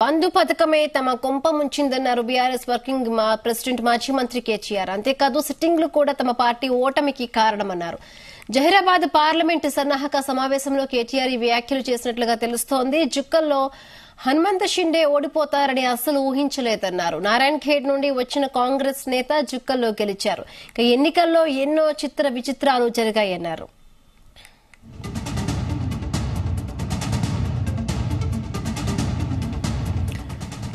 బంధు పథకమే తమ కొంప ముంచిందన్నారు బీఆర్ఎస్ వర్కింగ్ ప్రెసిడెంట్ మాజీ మంత్రి కేటీఆర్. అంతేకాదు సిట్టింగ్లు కూడా తమ పార్టీ ఓటమికి కారణమన్నారు. జహీరాబాద్ పార్లమెంటు సన్నాహక సమావేశంలో కేటీఆర్ ఈ వ్యాఖ్యలు చేసినట్లుగా తెలుస్తోంది. జుక్కల్లో హనుమంత్ షిండే ఓడిపోతారని అస్సలు ఊహించలేదన్నారు. నారాయణ్ ఖేడ్ నుండి వచ్చిన కాంగ్రెస్ నేత జుక్కల్లో గెలిచారు. ఎన్నికల్లో ఎన్నో చిత్ర విచిత్రాలు జరిగాయన్నారు.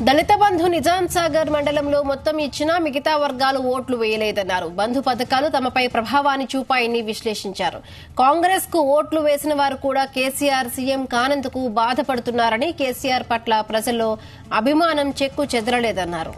దళిత బంధు నిజాం సాగర్ మండలంలో మొత్తం ఇచ్చినా మిగతా వర్గాలు ఓట్లు వేయలేదన్నారు. బంధు పథకాలు తమపై ప్రభావాన్ని చూపాయని విశ్లేషించారు. కాంగ్రెస్ కు ఓట్లు వేసిన వారు కూడా కేసీఆర్ సీఎం కానందుకు బాధపడుతున్నారని, కేసీఆర్ పట్ల ప్రజల్లో అభిమానం చెక్కు చెదరలేదన్నారు.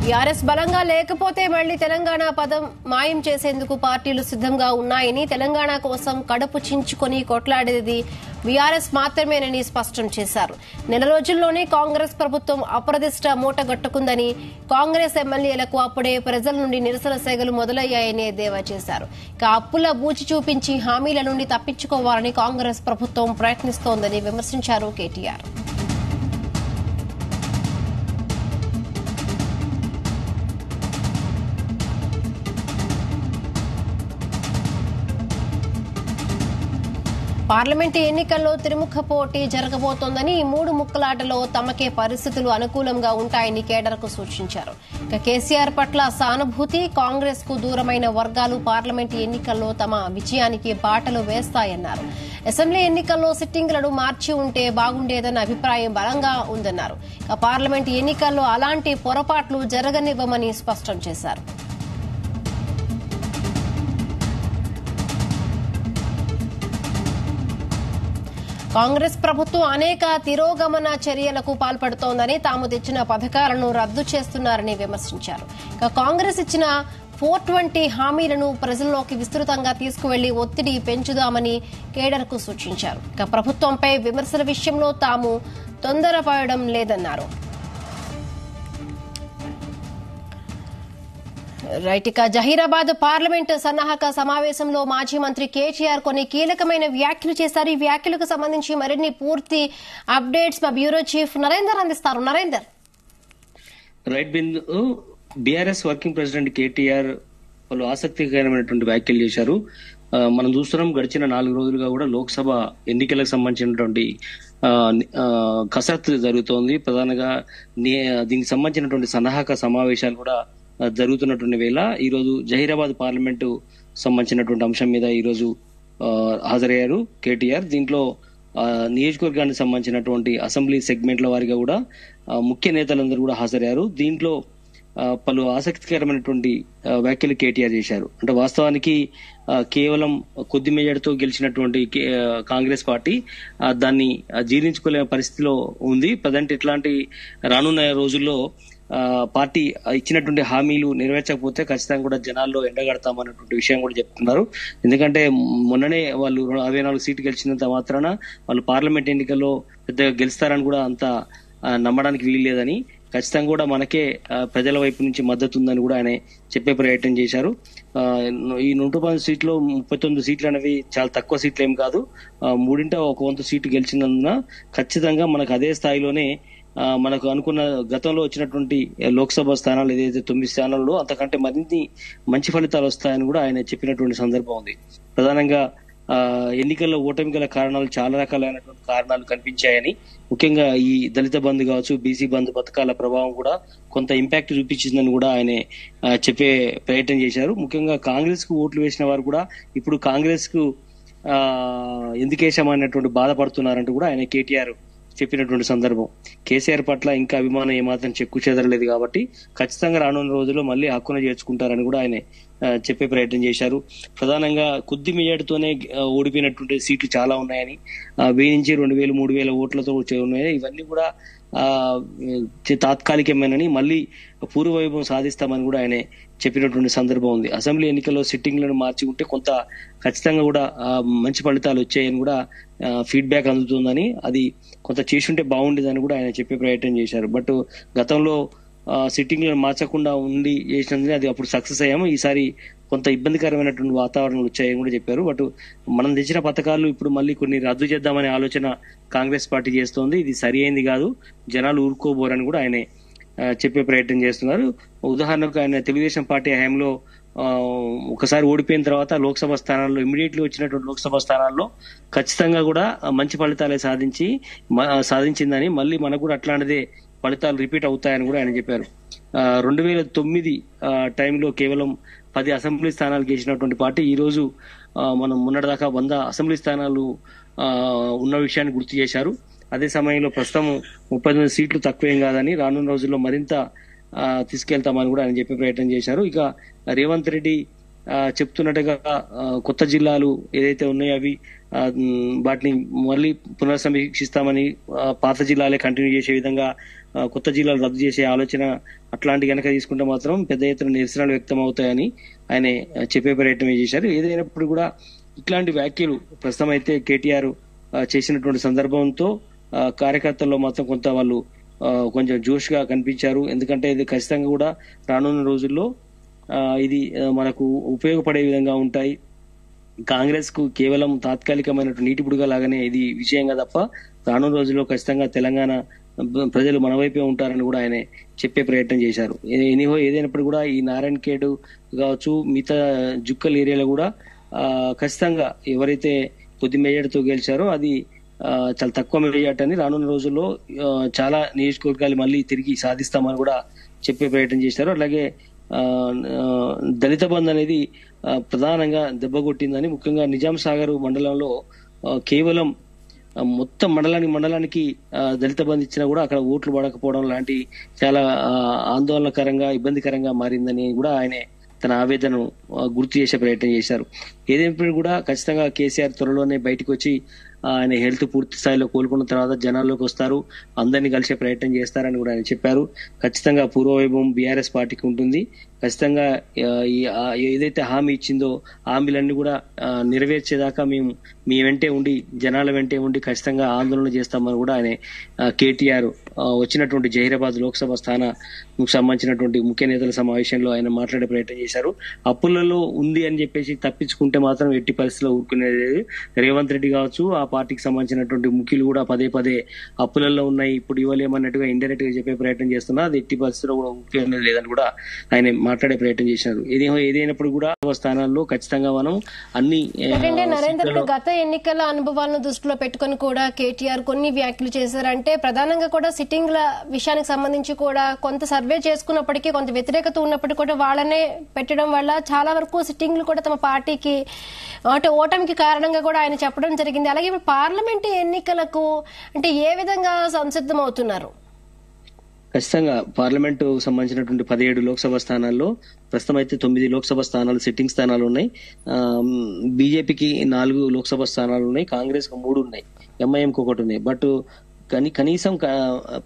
బీఆర్ఎస్ బలంగా లేకపోతే మళ్లీ తెలంగాణ పదం మాయం చేసేందుకు పార్టీలు సిద్దంగా ఉన్నాయని, తెలంగాణ కోసం కడుపు చించుకొని కొట్లాడేది బీఆర్ఎస్ మాత్రమేనని స్పష్టం చేశారు. నెల రోజుల్లోనే కాంగ్రెస్ ప్రభుత్వం అప్రదిష్ట మూటగట్టుకుందని, కాంగ్రెస్ ఎమ్మెల్యేలకు అప్పుడే ప్రజల నుండి నిరసన సేగలు మొదలయ్యాయని ఎద్దేవా చేశారు. అప్పుల బూచి చూపించి హామీల నుండి తప్పించుకోవాలని కాంగ్రెస్ ప్రభుత్వం ప్రయత్నిస్తోందని విమర్శించారు కేటీఆర్. పార్లమెంటు ఎన్నికల్లో త్రిముఖ పోటీ జరగబోతోందని, ఈ మూడు ముక్కలాటలో తమకే పరిస్థితులు అనుకూలంగా ఉంటాయని కేడర్కు సూచించారు. కేసీఆర్ పట్ల సానుభూతి, కాంగ్రెస్ కు దూరమైన వర్గాలు పార్లమెంటు ఎన్నికల్లో తమ విజయానికి బాటలు వేస్తాయన్నారు. అసెంబ్లీ ఎన్నికల్లో సిట్టింగ్లను మార్చి ఉంటే బాగుండేదన్న అభిప్రాయం బలంగా ఉందన్నారు. పార్లమెంటు ఎన్నికల్లో అలాంటి పొరపాట్లు జరగనివ్వమని స్పష్టం చేశారు. కాంగ్రెస్ ప్రభుత్వం అనేక తిరోగమన చర్యలకు పాల్పడుతోందని, తాము తెచ్చిన పథకాలను రద్దు చేస్తున్నారని విమర్శించారు. కాంగ్రెస్ ఇచ్చిన 420 హామీలను ప్రజల్లోకి విస్తృతంగా తీసుకువెళ్లి ఒత్తిడి పెంచుదామని కేడర్కు సూచించారు. ప్రభుత్వంపై విమర్శల విషయంలో తాము తొందరపడడం లేదన్నారు. జహీరాబాద్ పార్లమెంటు సన్నాహక సమావేశంలో మాజీ మంత్రి కేటీఆర్ కొన్ని కీలకమైన వ్యాఖ్యలు చేశారు. ఈ వ్యాఖ్యలకు సంబంధించి మరిన్ని పూర్తి అప్డేట్స్ మా బ్యూరో చీఫ్ నరేందర్ అందిస్తారు. నరేందర్. రైట్ బిందు, బీఆర్ఎస్ వర్కింగ్ ప్రెసిడెంట్ కేటీఆర్ వాళ్ళు ఆసక్తికరమైనటువంటి వ్యాఖ్యలు చేశారు. మనం చూస్తున్నాం, గడిచిన 4 రోజులుగా కూడా లోక్సభ ఎన్నికలకు సంబంధించినటువంటి కసరత్తు జరుగుతోంది. ప్రధానంగా దీనికి సంబంధించినటువంటి సన్నాహక సమావేశాలు కూడా జరుగుతున్నటువంటి వేళ ఈరోజు జహీరాబాద్ పార్లమెంటు సంబంధించినటువంటి అంశం మీద ఈరోజు హాజరయ్యారు కేటీఆర్. దీంట్లో నియోజకవర్గానికి సంబంధించినటువంటి అసెంబ్లీ సెగ్మెంట్ల వారిగా కూడా ముఖ్య నేతలందరూ కూడా హాజరయ్యారు. దీంట్లో పలు ఆసక్తికరమైనటువంటి వ్యాఖ్యలు కేటీఆర్ చేశారు. అంటే వాస్తవానికి కేవలం కొద్ది మెజార్టీతో గెలిచినటువంటి కాంగ్రెస్ పార్టీ దాన్ని జీర్ణించుకోలేని పరిస్థితిలో ఉంది. ప్రజెంట్ ఇట్లాంటి రానున్న రోజుల్లో పార్టీ ఇచ్చినటువంటి హామీలు నెరవేర్చకపోతే ఖచ్చితంగా కూడా జనాల్లో ఎండగడతామన్నటువంటి విషయం కూడా చెప్తున్నారు. ఎందుకంటే మొన్ననే వాళ్ళు 64 సీట్లు గెలిచినంత మాత్రాన వాళ్ళు పార్లమెంట్ ఎన్నికల్లో పెద్దగా గెలుస్తారని కూడా అంత నమ్మడానికి వీల్లేదని, ఖచ్చితంగా కూడా మనకే ప్రజల వైపు నుంచి మద్దతు ఉందని కూడా ఆయన చెప్పే ప్రయత్నం చేశారు. ఈ 110 సీట్లు 39 సీట్లు అనేవి చాలా తక్కువ సీట్లు ఏం కాదు. 3/1 సీటు గెలిచినందున ఖచ్చితంగా మనకు అదే స్థాయిలోనే మనకు అనుకున్న గతంలో వచ్చినటువంటి లోక్సభ స్థానాలు ఏదైతే 9 స్థానాల్లో అంతకంటే మరిన్ని మంచి ఫలితాలు వస్తాయని కూడా ఆయన చెప్పినటువంటి సందర్భం ఉంది. ప్రధానంగా ఎన్నికల్లో ఓటమి గల కారణాలు చాలా రకాలైనటువంటి కారణాలు కనిపించాయని, ముఖ్యంగా ఈ దళిత బంధు కావచ్చు, బీసీ బంధు పథకాల ప్రభావం కూడా కొంత ఇంపాక్ట్ చూపించిందని కూడా ఆయన చెప్పే ప్రయత్నం చేశారు. ముఖ్యంగా కాంగ్రెస్ కు ఓట్లు వేసిన వారు కూడా ఇప్పుడు కాంగ్రెస్ కు ఎందుకేశామన్నటువంటి బాధపడుతున్నారంటూ కూడా ఆయన కేటీఆర్ చెప్పినటువంటి సందర్భం. కేసీఆర్ పట్ల ఇంకా అభిమానం ఏమాత్రం చెక్కు చెదరలేదు కాబట్టి ఖచ్చితంగా రానున్న రోజుల్లో మళ్ళీ హక్కున చేర్చుకుంటారని కూడా ఆయన చెప్పే ప్రయత్నం చేశారు. ప్రధానంగా కొద్ది మెజార్టీతోనే ఓడిపోయినటువంటి సీట్లు చాలా ఉన్నాయని, 1000 నుంచి 2000, 3000 ఓట్లతో ఉన్నాయని, ఇవన్నీ కూడా తాత్కాలికమేనని మళ్ళీ పూర్వవైభవం సాధిస్తామని కూడా ఆయన చెప్పినటువంటి సందర్భం ఉంది. అసెంబ్లీ ఎన్నికల్లో సిట్టింగ్లను మార్చి ఉంటే కొంత ఖచ్చితంగా కూడా మంచి ఫలితాలు వచ్చాయని కూడా ఫీడ్బ్యాక్ అందుతుందని, అది కొంత చేసుంటే బాగుండేదని కూడా ఆయన చెప్పే ప్రయత్నం చేశారు. బట్ గతంలో సిట్టింగ్లను మార్చకుండా ఉండి చేసినందుకు అది అప్పుడు సక్సెస్ అయ్యాము. ఈసారి కొంత ఇబ్బందికరమైనటువంటి వాతావరణాలు వచ్చాయని కూడా చెప్పారు. బట్ మనం తెచ్చిన పథకాలు ఇప్పుడు మళ్ళీ కొన్ని రద్దు చేద్దామనే ఆలోచన కాంగ్రెస్ పార్టీ చేస్తోంది. ఇది సరి అయింది కాదు, జనాలు ఊరుకోబోరని కూడా ఆయన చెప్పే ప్రయత్నం చేస్తున్నారు. ఉదాహరణకు ఆయన తెలుగుదేశం పార్టీ హయాంలో ఒకసారి ఓడిపోయిన తర్వాత లోక్సభ స్థానాల్లో ఇమీడియట్లీ వచ్చినటువంటి లోక్సభ స్థానాల్లో ఖచ్చితంగా కూడా మంచి ఫలితాలే సాధించిందని, మళ్ళీ మనకు కూడా అట్లాంటిదే ఫలితాలు రిపీట్ అవుతాయని కూడా ఆయన చెప్పారు. 2009 టైంలో కేవలం 10 అసెంబ్లీ స్థానాలు గెలిచినటువంటి పార్టీ ఈ రోజు మనం మొన్నటిదాకా 100 అసెంబ్లీ స్థానాలు ఉన్న విషయాన్ని గుర్తు చేశారు. అదే సమయంలో ప్రస్తుతం 39 సీట్లు తక్కువేం కాదని, రానున్న రోజుల్లో మరింత తీసుకెళ్తామని కూడా ఆయన చెప్పే ప్రయత్నం చేశారు. ఇక రేవంత్ రెడ్డి చెప్తున్నట్టుగా కొత్త జిల్లాలు ఏదైతే ఉన్నాయో అవి వాటిని మళ్ళీ పునర్సమీక్షిస్తామని, పాత జిల్లాలే కంటిన్యూ చేసే విధంగా కొత్త జిల్లాలు రద్దు చేసే ఆలోచన అట్లాంటి కనుక తీసుకుంటే మాత్రం పెద్ద ఎత్తున నిరసనలు వ్యక్తం అవుతాయని ఆయన చెప్పే ప్రయత్నం చేశారు. ఏదైనప్పుడు కూడా ఇట్లాంటి వ్యాఖ్యలు ప్రస్తుతం అయితే కేటీఆర్ చేసినటువంటి సందర్భంతో కార్యకర్తల్లో మాత్రం కొంత వాళ్ళు కొంచెం జోష్ గా కనిపించారు. ఎందుకంటే ఇది ఖచ్చితంగా కూడా రానున్న రోజుల్లో ఇది మనకు ఉపయోగపడే విధంగా ఉంటాయి. కాంగ్రెస్ కు కేవలం తాత్కాలికమైనటువంటి నీటి బుడగ లాగానే ఇది విషయంగా తప్ప రానున్న రోజుల్లో ఖచ్చితంగా తెలంగాణ ప్రజలు మన వైపే ఉంటారని కూడా ఆయన చెప్పే ప్రయత్నం చేశారు. ఎనీహో ఏదైనప్పుడు కూడా ఈ నారాయణ ఖేడ్ కావచ్చు, మిగతా జుక్కల్ ఏరియాలో కూడా ఖచ్చితంగా ఎవరైతే కొద్ది మెజార్టీతో గెలిచారో అది చాలా తక్కువ మెజార్టీ అని, రానున్న రోజుల్లో చాలా నియోజకవర్గాలు మళ్ళీ తిరిగి సాధిస్తామని కూడా చెప్పే ప్రయత్నం చేశారు. అలాగే దళిత బంధు అనేది ప్రధానంగా దెబ్బకొట్టిందని, ముఖ్యంగా నిజాం సాగర్ మండలంలో కేవలం మొత్తం మండలానికి దళిత బంధు ఇచ్చినా కూడా అక్కడ ఓట్లు పడకపోవడం లాంటి చాలా ఆందోళనకరంగా ఇబ్బందికరంగా మారిందని కూడా ఆయన తన ఆవేదనను గుర్తు చేసే ప్రయత్నం చేశారు. ఏదైనప్పుడు కూడా ఖచ్చితంగా కేసీఆర్ త్వరలోనే బయటకు వచ్చి ఆయన హెల్త్ పూర్తి స్థాయిలో కోలుకున్న తర్వాత జనాల్లోకి వస్తారు, అందరినీ కలిసే ప్రయత్నం చేస్తారని కూడా ఆయన చెప్పారు. ఖచ్చితంగా పూర్వవైభవం బీఆర్ఎస్ పార్టీకి ఉంటుంది. ఖచ్చితంగా ఏదైతే హామీ ఇచ్చిందో హామీలన్నీ కూడా నెరవేర్చేదాకా మేము మీ వెంటే ఉండి జనాల వెంటే ఉండి ఖచ్చితంగా ఆందోళన చేస్తామని కూడా ఆయన కేటీఆర్ వచ్చినటువంటి జహీరాబాద్ లోక్సభ స్థానానికి సంబంధించినటువంటి ముఖ్య నేతల సమావేశంలో ఆయన మాట్లాడే ప్రయత్నం చేశారు. అప్పులలో ఉంది అని చెప్పేసి తప్పించుకుంటే మాత్రం ఎట్టి పరిస్థితిలో ఊరుకునేది రేవంత్ రెడ్డి కావచ్చు, ఆ పార్టీకి సంబంధించినటువంటి ముఖ్యులు కూడా పదే అప్పులలో ఉన్నాయి, ఇప్పుడు ఇవ్వలేమన్నట్టుగా ఇండైరెక్ట్ గా చెప్పే ప్రయత్నం చేస్తున్నా అది ఎట్టి పరిస్థితిలో కూడా ఊరుకునేది లేదని కూడా ఆయన మాట్లాడే ప్రయత్నం చేశారు. ఏదైనప్పుడు కూడా స్థానాల్లో ఖచ్చితంగా మనం అన్ని నరేందర్ గత ఎన్నికల అనుభవాలను దృష్టిలో పెట్టుకుని కూడా కేటీఆర్ కొన్ని వ్యాఖ్యలు చేశారంటే ప్రధానంగా కూడా సిట్టింగ్ల విషయానికి సంబంధించి కూడా కొంత సర్వే చేసుకున్నప్పటికీ కొంత వ్యతిరేకత ఉన్నప్పటికీ కూడా వాళ్ళనే పెట్టడం వల్ల చాలా వరకు సిట్టింగ్లు కూడా తమ పార్టీకి అంటే ఓటమికి కారణంగా కూడా ఆయన చెప్పడం జరిగింది. అలాగే ఇప్పుడు పార్లమెంటు ఎన్నికలకు అంటే ఏ విధంగా సంసిద్ధం అవుతున్నారు? ఖచ్చితంగా పార్లమెంటు సంబంధించినటువంటి 17 లోక్సభ స్థానాల్లో ప్రస్తుతం అయితే 9 లోక్సభ స్థానాలు సిట్టింగ్ స్థానాలు ఉన్నాయి. బీజేపీకి 4 లోక్సభ స్థానాలు ఉన్నాయి, కాంగ్రెస్ కు 3 ఉన్నాయి, ఎంఐఎంకి 1 ఉన్నాయి. బట్ కానీ కనీసం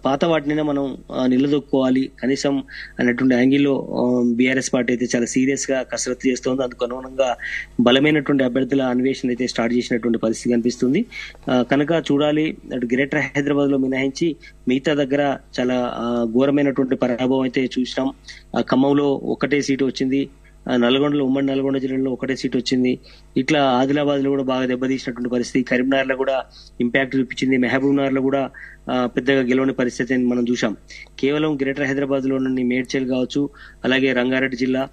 పాత వాటిని మనం నిలదొక్కుకోవాలి కనీసం అన్నటువంటి యాంగిల్లో బీఆర్ఎస్ పార్టీ అయితే చాలా సీరియస్ గా కసరత్తు చేస్తోంది. అందుకు అనుగుణంగా బలమైనటువంటి అభ్యర్థుల అన్వేషణ అయితే స్టార్ట్ చేసినటువంటి పరిస్థితి కనిపిస్తుంది. కనుక చూడాలి, అటు గ్రేటర్ హైదరాబాద్ లో మినహాయించి మిగతా దగ్గర చాలా ఘోరమైనటువంటి పరాభవం అయితే చూసినాం. ఖమ్మంలో 1 సీటు వచ్చింది, నల్గొండలో ఉమ్మడి నల్గొండ జిల్లాలో 1 సీట్ వచ్చింది. ఇట్లా ఆదిలాబాద్ లో కూడా బాగా దెబ్బతీసినటువంటి పరిస్థితి, కరీంనగర్ లో కూడా ఇంపాక్ట్ చూపించింది, మహబూబ్ నగర్ లో కూడా పెద్దగా గెలవని పరిస్థితి మనం చూసాం. కేవలం గ్రేటర్ హైదరాబాద్ లో నుండి మేడ్చల్ కావచ్చు, అలాగే రంగారెడ్డి జిల్లా,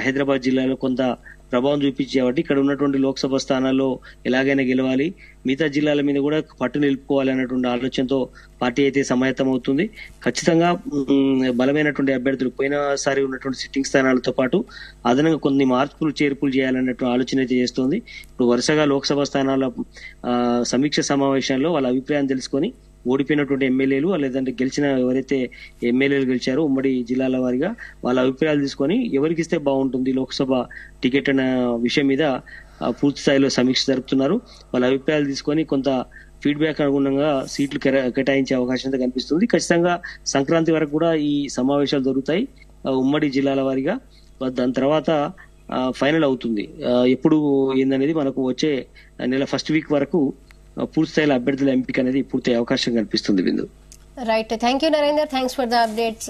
హైదరాబాద్ జిల్లాలో కొంత ప్రభావం చూపించే కాబట్టి ఇక్కడ ఉన్నటువంటి లోక్సభ స్థానాల్లో ఎలాగైనా గెలవాలి, మిగతా జిల్లాల మీద కూడా పట్టు నిలుపుకోవాలి అన్నటువంటి ఆలోచనతో పార్టీ అయితే సమాయత్తం అవుతుంది. ఖచ్చితంగా బలమైనటువంటి అభ్యర్థులు పోయినసారి ఉన్నటువంటి సిట్టింగ్ స్థానాలతో పాటు అదనంగా కొన్ని మార్పులు చేర్పులు చేయాలన్నటువంటి ఆలోచన అయితే చేస్తోంది. ఇప్పుడు వరుసగా లోక్సభ స్థానాల సమీక్ష సమావేశంలో వాళ్ళ అభిప్రాయం తెలుసుకొని ఓడిపోయినటువంటి ఎమ్మెల్యేలు లేదంటే గెలిచిన ఎవరైతే ఎమ్మెల్యేలు గెలిచారో ఉమ్మడి జిల్లాల వారిగా వాళ్ళ అభిప్రాయాలు తీసుకొని ఎవరికి ఇస్తే బాగుంటుంది లోక్సభ టికెట్ అన్న విషయం మీద పూర్తి స్థాయిలో సమీక్ష జరుపుతున్నారు. వాళ్ళ అభిప్రాయాలు తీసుకొని కొంత ఫీడ్బ్యాక్ అనుగుణంగా సీట్లు కేటాయించే అవకాశం కనిపిస్తుంది. ఖచ్చితంగా సంక్రాంతి వరకు కూడా ఈ సమావేశాలు జరుగుతాయి ఉమ్మడి జిల్లాల వారిగా. దాని తర్వాత ఫైనల్ అవుతుంది. ఎప్పుడు ఏందనేది మనకు వచ్చే నెల ఫస్ట్ వీక్ వరకు పూర్తి స్థాయిలో అభ్యర్థుల ఎంపిక అనేది పూర్తి అవకాశం కనిపిస్తుంది. Bindu right, thank you Narender, thanks for the updates.